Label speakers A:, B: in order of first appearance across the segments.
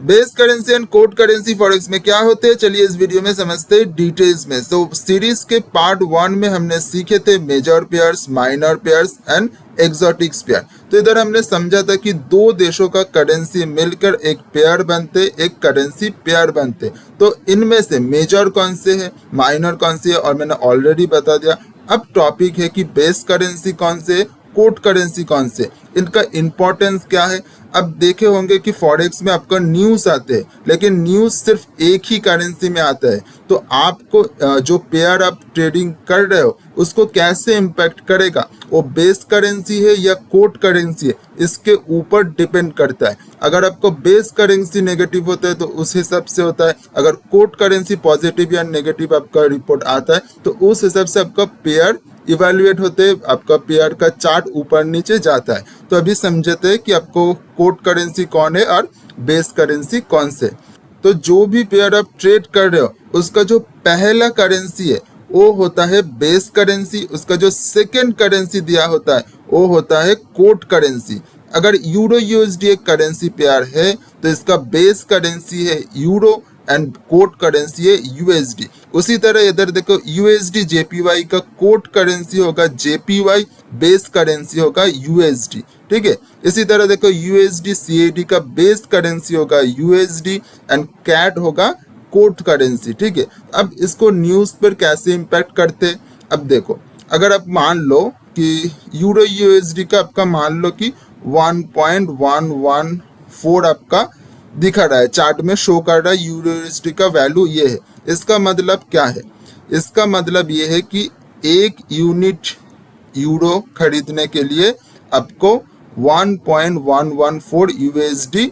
A: Base currency and code currency forex में क्या होते हैं, चलिए इस वीडियो में समझते हैं डिटेल्स में। तो सीरीज के पार्ट 1 में हमने सीखे थे major pairs, minor pairs and exotics pair. तो इधर हमने समझा था कि दो देशों का करेंसी मिलकर एक पेयर बनते, एक करेंसी पेयर बनते। तो इनमें से मेजर कौन से है, माइनर कौन सी है, और मैंने ऑलरेडी बता दिया। अब टॉपिक है कि बेस करेंसी कौन से, कोड करेंसी कौन से, इनका इंपॉर्टेंस क्या है। अब देखे होंगे कि फॉरेक्स में आपका न्यूज़ आते हैं, लेकिन न्यूज़ सिर्फ एक ही करेंसी में आता है। तो आपको जो पेयर आप ट्रेडिंग कर रहे हो उसको कैसे इम्पैक्ट करेगा, वो बेस करेंसी है या कोड करेंसी है, इसके ऊपर डिपेंड करता है। अगर आपको बेस करेंसी नेगेटिव होता है तो उस हिसाब से होता है, अगर कोड करेंसी पॉजिटिव या नेगेटिव आपका रिपोर्ट आता है तो उस हिसाब से आपका पेयर इवेल्युएट होते हैं, आपका पेयर का चार्ट ऊपर नीचे जाता है। तो अभी समझते हैं कि आपको कोड करेंसी कौन है और बेस करेंसी कौन से। तो जो भी पेयर आप ट्रेड कर रहे हो उसका जो पहला करेंसी है वो होता है बेस करेंसी, उसका जो सेकेंड करेंसी दिया होता है वो होता है कोड करेंसी। अगर यूरो यूएसडी एक करेंसी पेयर है तो इसका बेस करेंसी है यूरो एंड कोड करेंसी है यूएसडी। उसी तरह इधर देखो यूएसडी जेपीवाई का कोड करेंसी होगा जेपीवाई, बेस करेंसी होगा यूएसडी। ठीक है, इसी तरह देखो यूएसडी सीएडी का बेस करेंसी होगा यूएसडी एंड कैट होगा कोड करेंसी। ठीक है, अब इसको न्यूज़ पर कैसे इम्पैक्ट करते हैं। अब देखो, अगर आप मान लो कि यूरो यूएसडी का आपका मान लो कि 1.114 आपका दिखा रहा है, चार्ट में शो कर रहा है यूरो यूएसडी का वैल्यू ये है। इसका मतलब क्या है, इसका मतलब ये है कि एक यूनिट यूरो खरीदने के लिए आपको 1.114 यूएसडी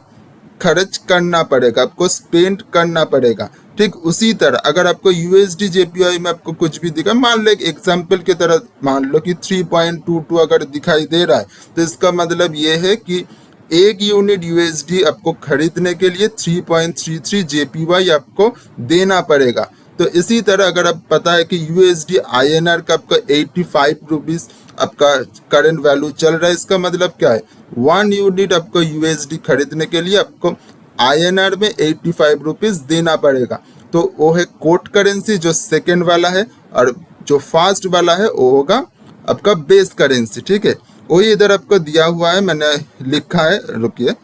A: खर्च करना पड़ेगा, आपको स्पेंड करना पड़ेगा। ठीक उसी तरह अगर आपको यूएसडी जेपीआई में आपको कुछ भी दिखा, मान लो एक एग्जाम्पल की तरह मान लो कि 3.22 अगर दिखाई दे रहा है तो इसका मतलब ये है कि एक यूनिट यूएसडी आपको खरीदने के लिए 3.33 जेपीवाई आपको देना पड़ेगा। तो इसी तरह अगर आप पता है कि यूएसडी आईएनआर का आपका 85 रुपीज़ आपका करंट वैल्यू चल रहा है, इसका मतलब क्या है, 1 यूनिट आपको यूएसडी खरीदने के लिए आपको आईएनआर में 85 रुपीज़ देना पड़ेगा। तो वो है कोड करेंसी जो सेकेंड वाला है, और जो फर्स्ट वाला है वो होगा आपका बेस करेंसी। ठीक है, वही इधर आपको दिया हुआ है, मैंने लिखा है, रुकिए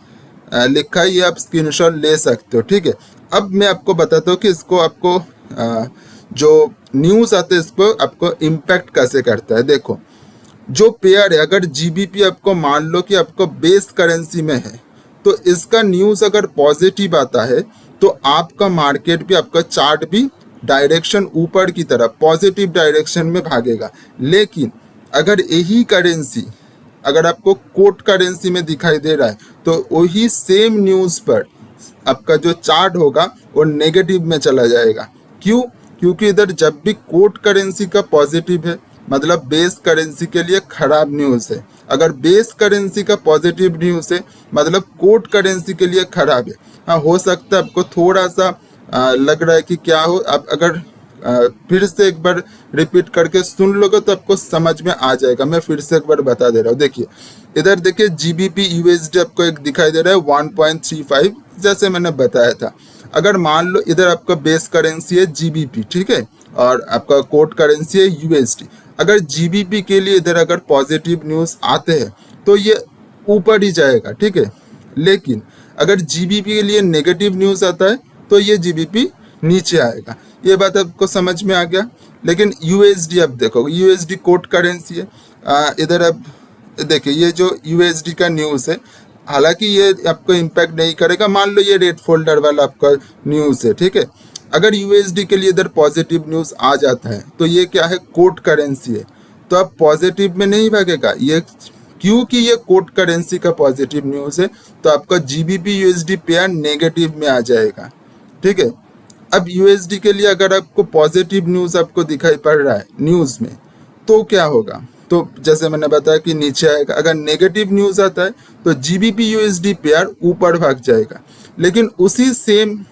A: लिखा है, ये आप स्क्रीनशॉट ले सकते हो। ठीक है, अब मैं आपको बताता हूँ कि इसको आपको जो न्यूज़ आते हैं इसको आपको इम्पैक्ट कैसे करता है। देखो, जो पेयर है, अगर जीबीपी आपको मान लो कि आपको बेस करेंसी में है तो इसका न्यूज़ अगर पॉजिटिव आता है तो आपका मार्केट भी, आपका चार्ट भी डायरेक्शन ऊपर की तरफ पॉजिटिव डायरेक्शन में भागेगा। लेकिन अगर यही करेंसी अगर आपको कोड करेंसी में दिखाई दे रहा है तो वही सेम न्यूज़ पर आपका जो चार्ट होगा वो नेगेटिव में चला जाएगा। क्यों? क्योंकि इधर जब भी कोड करेंसी का पॉजिटिव है मतलब बेस करेंसी के लिए खराब न्यूज़ है, अगर बेस करेंसी का पॉजिटिव न्यूज़ है मतलब कोड करेंसी के लिए खराब है। हाँ, हो सकता है आपको थोड़ा सा लग रहा है कि क्या हो, आप अगर फिर से एक बार रिपीट करके सुन लोगे तो आपको समझ में आ जाएगा। मैं फिर से एक बार बता दे रहा हूँ। देखिए इधर देखिए जीबीपी यूएसडी आपको एक दिखाई दे रहा है 1.35, जैसे मैंने बताया था। अगर मान लो इधर आपका बेस करेंसी है जीबीपी, ठीक है, और आपका कोड करेंसी है यूएसडी। अगर जीबीपी के लिए इधर अगर पॉजिटिव न्यूज़ आते हैं तो ये ऊपर ही जाएगा। ठीक है, लेकिन अगर जीबीपी के लिए नेगेटिव न्यूज़ आता है तो ये जीबीपी नीचे आएगा। ये बात आपको समझ में आ गया। लेकिन यूएसडी अब देखो, यूएसडी कोड करेंसी है, इधर अब देखिए ये जो यूएसडी का न्यूज़ है, हालांकि ये आपको इम्पैक्ट नहीं करेगा। मान लो ये रेड फोल्डर वाला आपका न्यूज़ है, ठीक है, अगर यूएसडी के लिए इधर पॉजिटिव न्यूज़ आ जाता है तो ये क्या है, कोड करेंसी है, तो अब पॉजिटिव में नहीं भागेगा ये, क्योंकि ये कोड करेंसी का पॉजिटिव न्यूज़ है तो आपका जीबीपी यूएसडी पेयर नेगेटिव में आ जाएगा। ठीक है, अब यूएसडी के लिए अगर आपको पॉजिटिव न्यूज़ आपको दिखाई पड़ रहा है न्यूज़ में तो क्या होगा, तो जैसे मैंने बताया कि नीचे आएगा। अगर नेगेटिव न्यूज़ आता है तो जीबीपी यूएसडी पेयर ऊपर भाग जाएगा। लेकिन उसी सेम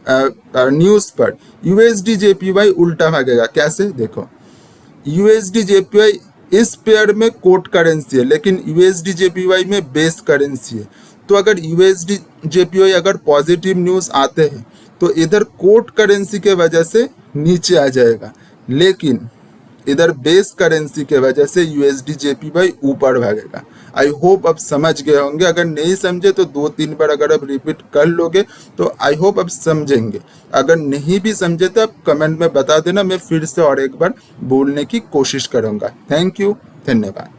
A: न्यूज़ पर यूएसडी जेपीवाई उल्टा भागेगा। कैसे, देखो यूएसडी जेपीवाई इस पेयर में कोड करेंसी है लेकिन यूएसडी जेपीवाई में बेस करेंसी है, तो अगर यूएसडी जेपीवाई अगर पॉजिटिव न्यूज़ आते हैं तो इधर कोट करेंसी के वजह से नीचे आ जाएगा, लेकिन इधर बेस करेंसी के वजह से यूएसडी जेपीवाई ऊपर भागेगा। आई होप आप समझ गए होंगे, अगर नहीं समझे तो 2-3 बार अगर आप रिपीट कर लोगे तो आई होप आप समझेंगे। अगर नहीं भी समझे तो आप कमेंट में बता देना, मैं फिर से और एक बार बोलने की कोशिश करूंगा। थैंक यू, धन्यवाद।